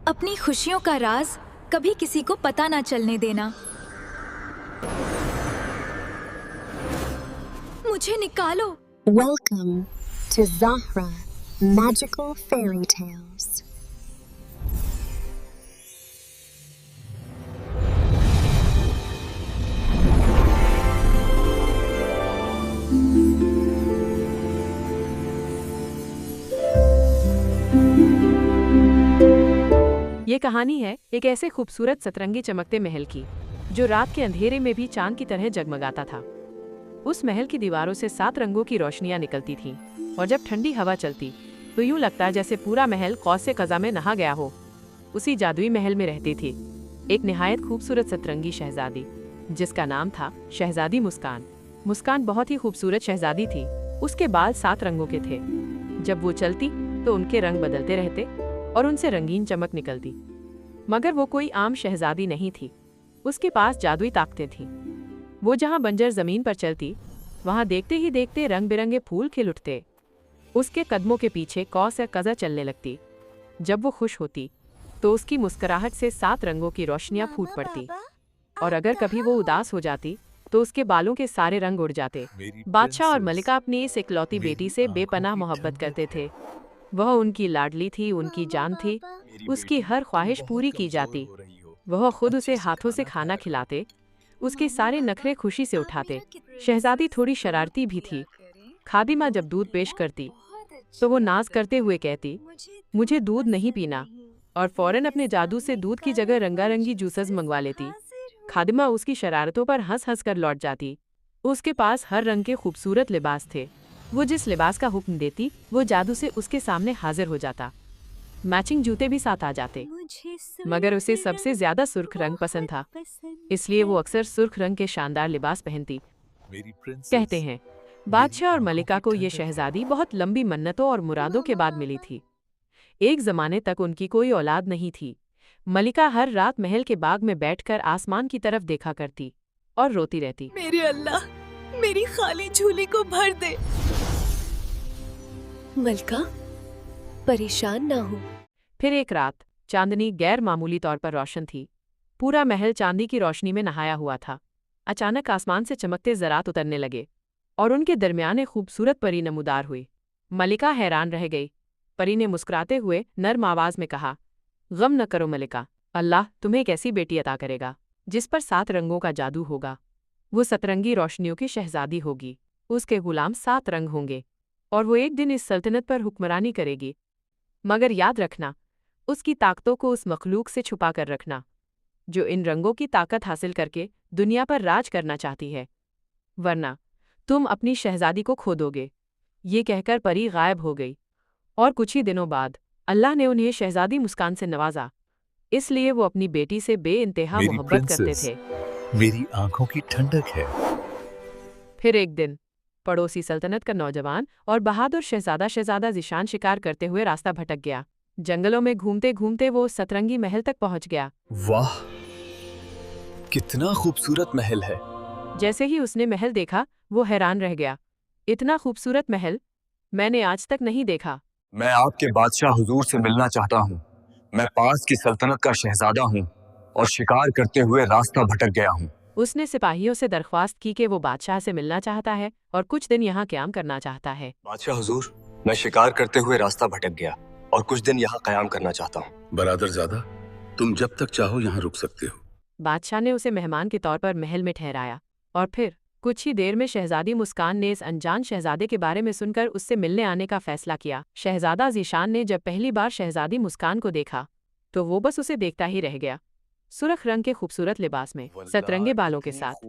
अपनी खुशियों का राज कभी किसी को पता ना चलने देना। मुझे निकालो। Welcome to Zahra Magical Fairy Tales. ये कहानी है एक ऐसे खूबसूरत सतरंगी चमकते महल की जो रात के अंधेरे में भी चांद की तरह जगमगाता था। उस महल की दीवारों से 7 रंगों की रोशनियां निकलती थीं और जब ठंडी हवा चलती तो यूं लगता जैसे पूरा महल कौस से कज़ा में नहा गया हो। उसी जादुई महल में रहती थी एक निहायत खूबसूरत सतरंगी शहजादी जिसका नाम था शहजादी मुस्कान। मुस्कान बहुत ही खूबसूरत शहजादी थी। उसके बाल 7 रंगों के थे। जब वो चलती तो उनके रंग बदलते रहते और उनसे रंगीन चमक निकलती। मगर वो कोई आम शहजादी नहीं थी। उसके पास जादुई ताकतें थीं। वो जहाँ बंजर जमीन पर चलती वहाँ देखते ही देखते रंग बिरंगे फूल खिल उठते। उसके कदमों के पीछे कौस या कज़ा चलने लगती। जब वो खुश होती तो उसकी मुस्कुराहट से 7 रंगों की रोशनियां फूट पड़ती और अगर कभी वो उदास हो जाती तो उसके बालों के सारे रंग उड़ जाते। बादशाह और मलिका अपनी इस इकलौती बेटी से बेपनाह मोहब्बत करते थे। वह उनकी लाडली थी, उनकी जान थी। उसकी हर ख्वाहिश पूरी की जाती। वह खुद उसे हाथों से खाना खिलाते, उसके सारे नखरे खुशी से उठाते। शहजादी थोड़ी शरारती भी थी। खादिमा जब दूध पेश करती तो वो नाज करते हुए कहती, मुझे दूध नहीं पीना, और फौरन अपने जादू से दूध की जगह रंगारंगी जूसेस मंगवा लेती। खादिमा उसकी शरारतों पर हंस हंस कर लौट जाती। उसके पास हर रंग के खूबसूरत लिबास थे। वो जिस लिबास का हुक्म देती वो जादू से उसके सामने हाजिर हो जाता। मैचिंग जूते भी साथ आ जाते। मगर उसे सबसे ज्यादा सुर्ख रंग पसंद था, इसलिए वो अक्सर सुर्ख रंग के शानदार लिबास पहनती। कहते हैं बादशाह और मलिका को ये शहजादी बहुत लंबी मन्नतों और मुरादों के बाद मिली थी। एक जमाने तक उनकी कोई औलाद नहीं थी। मलिका हर रात महल के बाग में बैठकर आसमान की तरफ देखा करती और रोती रहती, मेरे अल्लाह, मेरी खाली झूली को भर दे। मलका, परेशान ना हो। फिर एक रात चांदनी गैर मामूली तौर पर रोशन थी। पूरा महल चांदी की रोशनी में नहाया हुआ था। अचानक आसमान से चमकते ज़रात उतरने लगे और उनके दरमियान एक खूबसूरत परी नमूदार हुई। मलिका हैरान रह गई। परी ने मुस्कुराते हुए नर्म आवाज में कहा, गम न करो मलिका, अल्लाह तुम्हें एक ऐसी बेटी अता करेगा जिस पर 7 रंगों का जादू होगा। वो सतरंगी रोशनियों की शहजादी होगी। उसके गुलाम 7 रंग होंगे और वो एक दिन इस सल्तनत पर हुक्मरानी करेगी। मगर याद रखना, उसकी ताकतों को उस मखलूक से छुपा कर रखना जो इन रंगों की ताकत हासिल करके दुनिया पर राज करना चाहती है, वरना तुम अपनी शहजादी को खो दोगे। ये कहकर परी गायब हो गई और कुछ ही दिनों बाद अल्लाह ने उन्हें शहजादी मुस्कान से नवाजा। इसलिए वो अपनी बेटी से बेइंतहा मोहब्बत करते थे। मेरी आंखों की ठंडक है। फिर एक दिन पड़ोसी सल्तनत का नौजवान और बहादुर शहजादा ज़ीशान शिकार करते हुए रास्ता भटक गया। जंगलों में घूमते घूमते वो सतरंगी महल तक पहुंच गया। वाह, कितना खूबसूरत महल है। जैसे ही उसने महल देखा वो हैरान रह गया। इतना खूबसूरत महल मैंने आज तक नहीं देखा। मैं आपके बादशाह हुजूर से मिलना चाहता हूँ। मैं पास की सल्तनत का शहजादा हूँ और शिकार करते हुए रास्ता भटक गया हूँ। उसने सिपाहियों से दरख्वास्त की कि वो बादशाह से मिलना चाहता है और कुछ दिन यहाँ क़याम करना चाहता है। बादशाह हुजूर, मैं शिकार करते हुए रास्ता भटक गया और कुछ दिन यहाँ क़याम करना चाहता हूँ। बरादरज़ादा, तुम जब तक चाहो यहाँ रुक सकते हो। बादशाह ने उसे मेहमान के तौर पर महल में ठहराया और फिर कुछ ही देर में शहजादी मुस्कान ने इस अनजान शहजादे के बारे में सुनकर उससे मिलने आने का फैसला किया। शहजादा ज़ीशान ने जब पहली बार शहजादी मुस्कान को देखा तो वो बस उसे देखता ही रह गया। सुर्ख रंग के खूबसूरत लिबास में, सतरंगे बालों के साथ,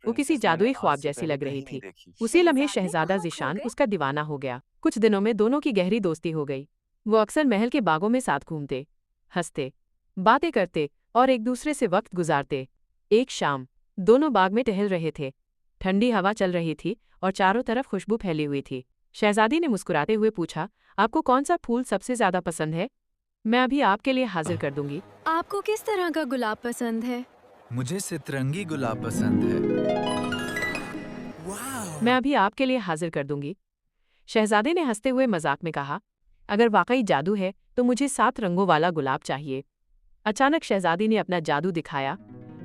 वो किसी जादुई ख्वाब जैसी लग रही थी। उसी लम्हे शहजादा ज़ीशान उसका दीवाना हो गया। कुछ दिनों में दोनों की गहरी दोस्ती हो गई। वो अक्सर महल के बागों में साथ घूमते, हंसते, बातें करते और एक दूसरे से वक्त गुजारते। एक शाम दोनों बाग में टहल रहे थे। ठंडी हवा चल रही थी और चारों तरफ खुशबू फैली हुई थी। शहजादी ने मुस्कुराते हुए पूछा, आपको कौन सा फूल सबसे ज्यादा पसंद है? मैं अभी आपके लिए हाजिर कर दूंगी। आपको किस तरह का गुलाब पसंद है? मुझे सतरंगी गुलाब पसंद है। मैं अभी आपके लिए हाजिर कर दूंगी। शहजादे ने हंसते हुए मजाक में कहा, अगर वाकई जादू है तो मुझे 7 रंगों वाला गुलाब चाहिए। अचानक शहजादी ने अपना जादू दिखाया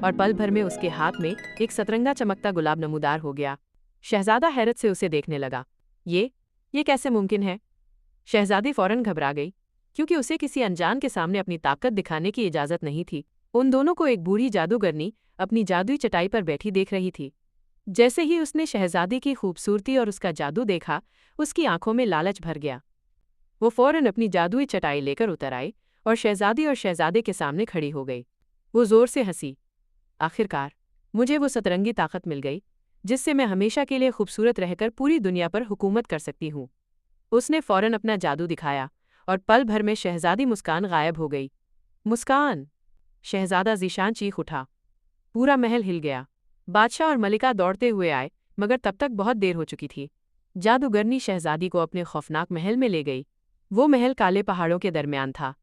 और पल भर में उसके हाथ में एक सतरंगा चमकता गुलाब नमूदार हो गया। शहजादा हैरत से उसे देखने लगा। ये कैसे मुमकिन है? शहजादी फौरन घबरा गई, क्योंकि उसे किसी अनजान के सामने अपनी ताकत दिखाने की इजाजत नहीं थी। उन दोनों को एक बूढ़ी जादूगरनी अपनी जादुई चटाई पर बैठी देख रही थी। जैसे ही उसने शहजादी की खूबसूरती और उसका जादू देखा, उसकी आंखों में लालच भर गया। वो फौरन अपनी जादुई चटाई लेकर उतर आई और शहजादी और शहजादे के सामने खड़ी हो गई। वो जोर से हंसी। आखिरकार मुझे वो सतरंगी ताकत मिल गई जिससे मैं हमेशा के लिए खूबसूरत रहकर पूरी दुनिया पर हुकूमत कर सकती हूँ। उसने फौरन अपना जादू दिखाया और पल भर में शहजादी मुस्कान गायब हो गई। मुस्कान! शहजादा ज़ीशान चीख उठा। पूरा महल हिल गया। बादशाह और मलिका दौड़ते हुए आए, मगर तब तक बहुत देर हो चुकी थी। जादूगरनी शहजादी को अपने खौफनाक महल में ले गई। वो महल काले पहाड़ों के दरमियान था,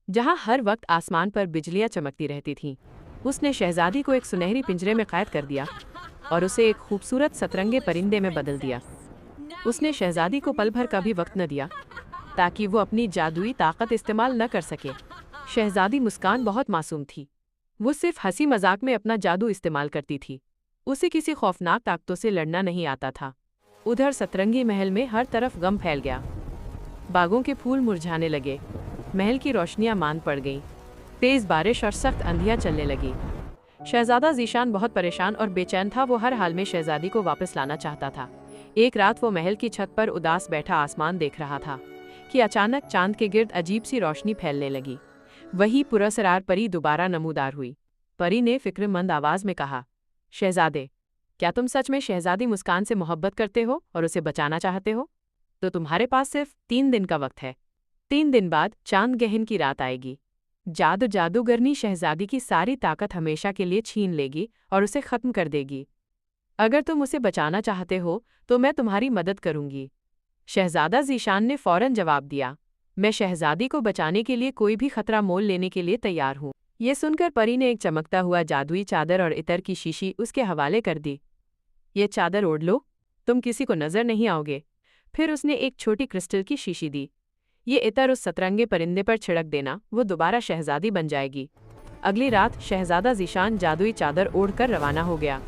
जहाँ हर वक्त आसमान पर बिजलियाँ चमकती रहती थीं। उसने शहजादी को एक सुनहरी पिंजरे में कैद कर दिया और उसे एक खूबसूरत सतरंगे परिंदे में बदल दिया। उसने शहजादी को पल भर का भी वक्त न दिया ताकि वो अपनी जादुई ताकत इस्तेमाल न कर सके। शहजादी मुस्कान बहुत मासूम थी। वो सिर्फ हंसी मजाक में अपना जादू इस्तेमाल करती थी। उसे किसी खौफनाक ताकतों से लड़ना नहीं आता था। उधर सतरंगी महल में हर तरफ गम फैल गया। बागों के फूल मुरझाने लगे, महल की रोशनियां मांद पड़ गईं, तेज बारिश और सख्त आंधियां चलने लगी। शहजादा ज़ीशान बहुत परेशान और बेचैन था। वो हर हाल में शहजादी को वापस लाना चाहता था। एक रात वो महल की छत पर उदास बैठा आसमान देख रहा था कि अचानक चांद के गिर्द अजीब सी रोशनी फैलने लगी। वही पुरस्कार परी दोबारा नमूदार हुई। परी ने फिक्रमंद आवाज में कहा, शहजादे, क्या तुम सच में शहजादी मुस्कान से मोहब्बत करते हो और उसे बचाना चाहते हो? तो तुम्हारे पास सिर्फ 3 दिन का वक्त है। 3 दिन बाद चांद गहन की रात आएगी। जादूगरनी शहजादी की सारी ताकत हमेशा के लिए छीन लेगी और उसे खत्म कर देगी। अगर तुम उसे बचाना चाहते हो तो मैं तुम्हारी मदद करूंगी। शहजादा ज़ीशान ने फौरन जवाब दिया, मैं शहजादी को बचाने के लिए कोई भी खतरा मोल लेने के लिए तैयार हूँ। ये सुनकर परी ने एक चमकता हुआ जादुई चादर और इतर की शीशी उसके हवाले कर दी। ये चादर ओढ़ लो, तुम किसी को नजर नहीं आओगे। फिर उसने एक छोटी क्रिस्टल की शीशी दी। ये इतर उस सतरंगे परिंदे पर छिड़क देना, वो दोबारा शहजादी बन जाएगी। अगली रात शहजादा ज़ीशान जादुई चादर ओढ़कर रवाना हो गया।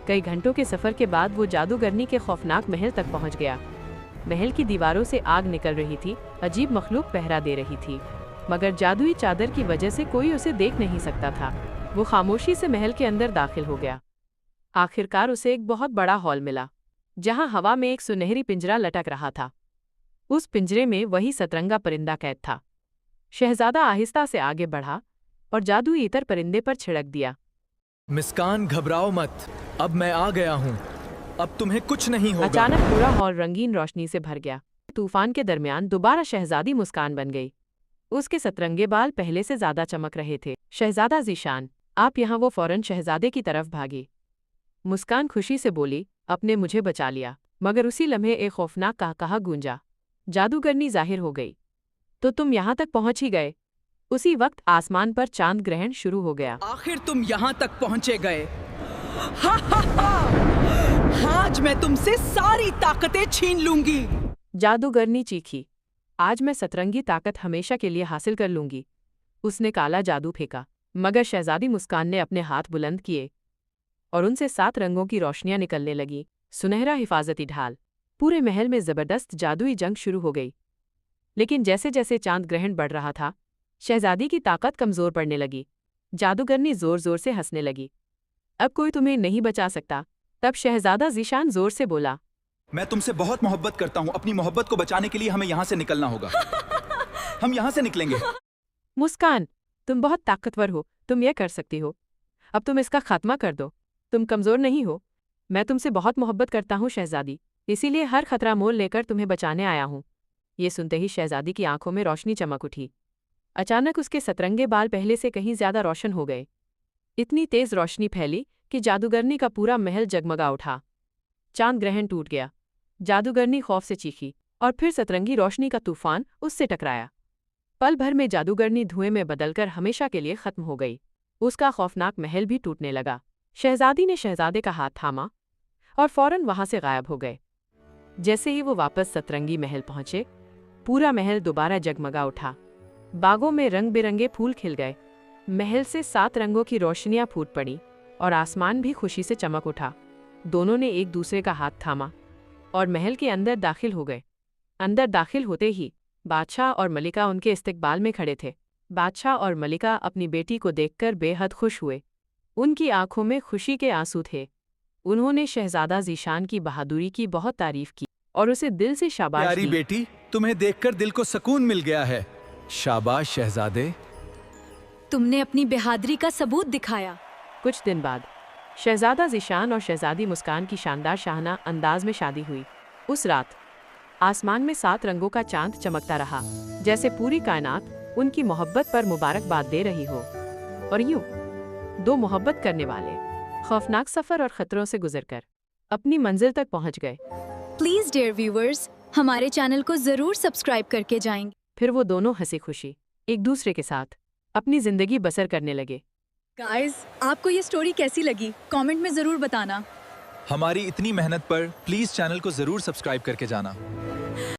कई घंटों के सफर के बाद वो जादूगरनी के खौफनाक महल तक पहुंच गया। महल की दीवारों से आग निकल रही थी, अजीब मखलूक पहरा दे रही थी, मगर जादुई चादर की वजह से कोई उसे देख नहीं सकता था। वो खामोशी से महल के अंदर दाखिल हो गया। आखिरकार उसे एक बहुत बड़ा हॉल मिला, जहां हवा में एक सुनहरी पिंजरा लटक रहा था। उस पिंजरे में वही सतरंगा परिंदा कैद था। शहजादा आहिस्ता से आगे बढ़ा और जादुई इतर परिंदे पर छिड़क दिया। मुस्कान, घबराओ मत, अब मैं आ गया हूँ, अब तुम्हें कुछ नहीं होगा। अचानक पूरा हॉल रंगीन रोशनी से भर गया। तूफान के दरमियान दोबारा शहजादी मुस्कान बन गई। उसके सतरंगे बाल पहले से ज्यादा चमक रहे थे। शहजादा ज़ीशान, आप यहाँ। वो फौरन शहजादे की तरफ भागी। मुस्कान खुशी से बोली, आपने मुझे बचा लिया। मगर उसी लम्हे एक खौफनाक कहा गूंजा। जादूगरनी जाहिर हो गई। तो तुम यहाँ तक पहुंच ही गए। उसी वक्त आसमान पर चांद ग्रहण शुरू हो गया। आखिर तुम यहाँ तक पहुँचे गए। हा हा हा! आज मैं तुमसे सारी ताकतें छीन लूंगी। जादूगरनी चीखी, आज मैं सतरंगी ताकत हमेशा के लिए हासिल कर लूंगी। उसने काला जादू फेंका, मगर शहजादी मुस्कान ने अपने हाथ बुलंद किए और उनसे 7 रंगों की रोशनियां निकलने लगी। सुनहरा हिफाजती ढाल। पूरे महल में जबरदस्त जादुई जंग शुरू हो गई। लेकिन जैसे जैसे चांद ग्रहण बढ़ रहा था, शहजादी की ताकत कमजोर पड़ने लगी। जादूगरनी जोर जोर से हंसने लगी। अब कोई तुम्हें नहीं बचा सकता। तब शहजादा ज़ीशान जोर से बोला, मैं तुमसे बहुत मोहब्बत करता हूँ। अपनी मोहब्बत को बचाने के लिए हमें यहाँ से निकलना होगा। हम यहाँ से निकलेंगे। मुस्कान, तुम बहुत ताकतवर हो, तुम यह कर सकती हो। अब तुम इसका खात्मा कर दो। तुम कमजोर नहीं हो। मैं तुमसे बहुत मोहब्बत करता हूँ शहजादी, इसीलिए हर खतरा मोल लेकर तुम्हें बचाने आया हूँ। ये सुनते ही शहजादी की आंखों में रोशनी चमक उठी। अचानक उसके सतरंगे बाल पहले से कहीं ज्यादा रोशन हो गए। इतनी तेज रोशनी फैली कि जादूगरनी का पूरा महल जगमगा उठा। चांद ग्रहण टूट गया। जादूगरनी खौफ से चीखी और फिर सतरंगी रोशनी का तूफान उससे टकराया। पल भर में जादूगरनी धुएं में बदलकर हमेशा के लिए खत्म हो गई। उसका खौफनाक महल भी टूटने लगा। शहजादी ने शहजादे का हाथ थामा और फौरन वहां से गायब हो गए। जैसे ही वो वापस सतरंगी महल पहुंचे, पूरा महल दोबारा जगमगा उठा। बागों में रंग बिरंगे फूल खिल गए। महल से 7 रंगों की रोशनियां फूट पड़ी और आसमान भी खुशी से चमक उठा। दोनों ने एक दूसरे का हाथ थामा और महल के अंदर दाखिल हो गए। अंदर दाखिल होते ही बादशाह और मलिका उनके इस्तकबाल में खड़े थे। बादशाह और मलिका अपनी बेटी को देखकर बेहद खुश हुए। उनकी आंखों में खुशी के आंसू थे। उन्होंने शहजादा ज़ीशान की बहादुरी की बहुत तारीफ की और उसे दिल से शाबाश प्यारी दी। बेटी, तुम्हें देखकर दिल को सुकून मिल गया है। शाबाश शहजादे। तुमने अपनी बहादुरी का सबूत दिखाया। कुछ दिन बाद शहजादा ज़ीशान और शहजादी मुस्कान की शानदार शाहना अंदाज में शादी हुई। उस रात आसमान में 7 रंगों का चांद चमकता रहा, जैसे पूरी कायनात उनकी मोहब्बत पर मुबारकबाद दे रही हो। और यूं 2 मोहब्बत करने वाले खौफनाक सफर और खतरों से गुजरकर अपनी मंजिल तक पहुंच गए। प्लीज डियर व्यूअर्स, हमारे चैनल को जरूर सब्सक्राइब करके जाएंगे। फिर वो दोनों हंसी खुशी एक दूसरे के साथ अपनी जिंदगी बसर करने लगे। गाइस, आपको ये स्टोरी कैसी लगी? कमेंट में जरूर बताना। हमारी इतनी मेहनत पर प्लीज चैनल को जरूर सब्सक्राइब करके जाना।